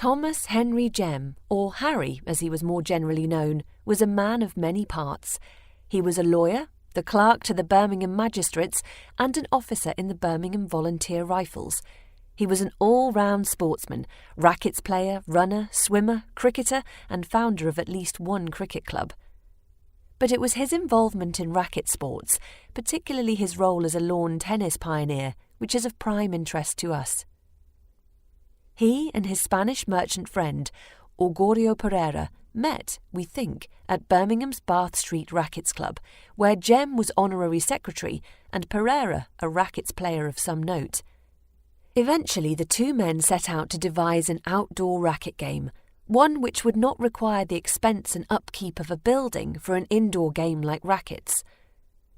Thomas Henry Jem, or Harry as he was more generally known, was a man of many parts. He was a lawyer, the clerk to the Birmingham magistrates, and an officer in the Birmingham Volunteer Rifles. He was an all-round sportsman, rackets player, runner, swimmer, cricketer, and founder of at least one cricket club. But it was his involvement in racket sports, particularly his role as a lawn tennis pioneer, which is of prime interest to us. He and his Spanish merchant friend, Augurio Pereira, met, we think, at Birmingham's Bath Street Rackets Club, where Jem was honorary secretary and Pereira a rackets player of some note. Eventually the two men set out to devise an outdoor racket game, one which would not require the expense and upkeep of a building for an indoor game like rackets.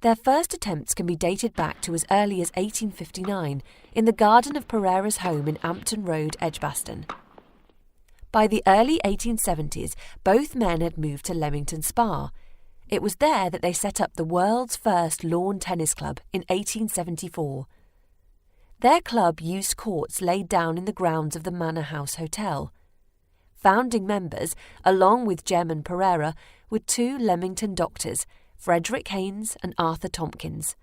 Their first attempts can be dated back to as early as 1859 in the garden of Pereira's home in Ampton Road, Edgbaston. By the early 1870s, both men had moved to Leamington Spa. It was there that they set up the world's first lawn tennis club in 1874. Their club used courts laid down in the grounds of the Manor House Hotel. Founding members, along with Jem and Pereira, were two Leamington doctors, Frederick Haynes and Arthur Tompkins.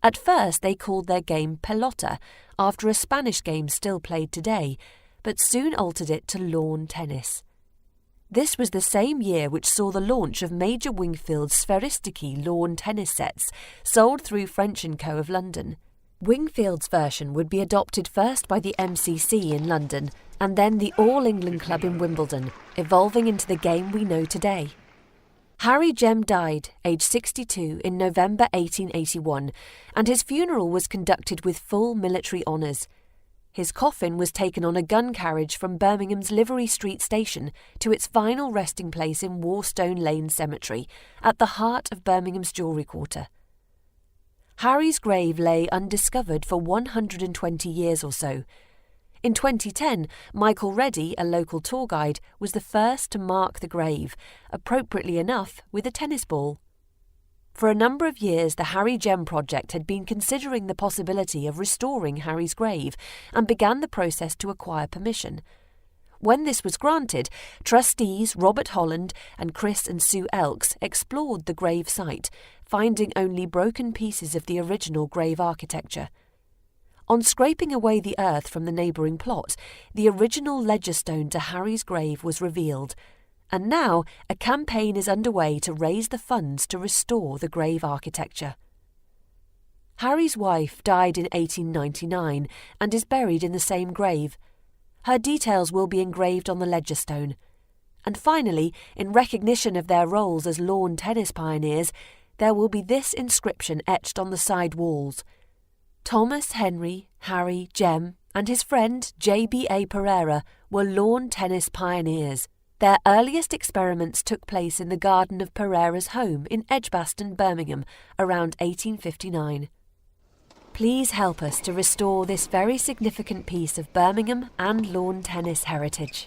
At first they called their game pelota, after a Spanish game still played today, but soon altered it to lawn tennis. This was the same year which saw the launch of Major Wingfield's Spheristici lawn tennis sets, sold through French & Co. of London. Wingfield's version would be adopted first by the MCC in London and then the All England Club in Wimbledon, evolving into the game we know today. Harry Jem died, aged 62, in November 1881, and his funeral was conducted with full military honours. His coffin was taken on a gun carriage from Birmingham's Livery Street station to its final resting place in Warstone Lane Cemetery, at the heart of Birmingham's jewellery quarter. Harry's grave lay undiscovered for 120 years or so. In 2010, Michael Reddy, a local tour guide, was the first to mark the grave, appropriately enough with a tennis ball. For a number of years, the Harry Jem Project had been considering the possibility of restoring Harry's grave and began the process to acquire permission. When this was granted, trustees Robert Holland and Chris and Sue Elks explored the grave site, finding only broken pieces of the original grave architecture. On scraping away the earth from the neighbouring plot, the original ledger stone to Harry's grave was revealed, and now a campaign is underway to raise the funds to restore the grave architecture. Harry's wife died in 1899 and is buried in the same grave. Her details will be engraved on the ledger stone. And finally, in recognition of their roles as lawn tennis pioneers, there will be this inscription etched on the side walls: Thomas Henry, Harry Jem, and his friend J.B.A. Pereira were lawn tennis pioneers. Their earliest experiments took place in the garden of Pereira's home in Edgbaston, Birmingham, around 1859. Please help us to restore this very significant piece of Birmingham and lawn tennis heritage.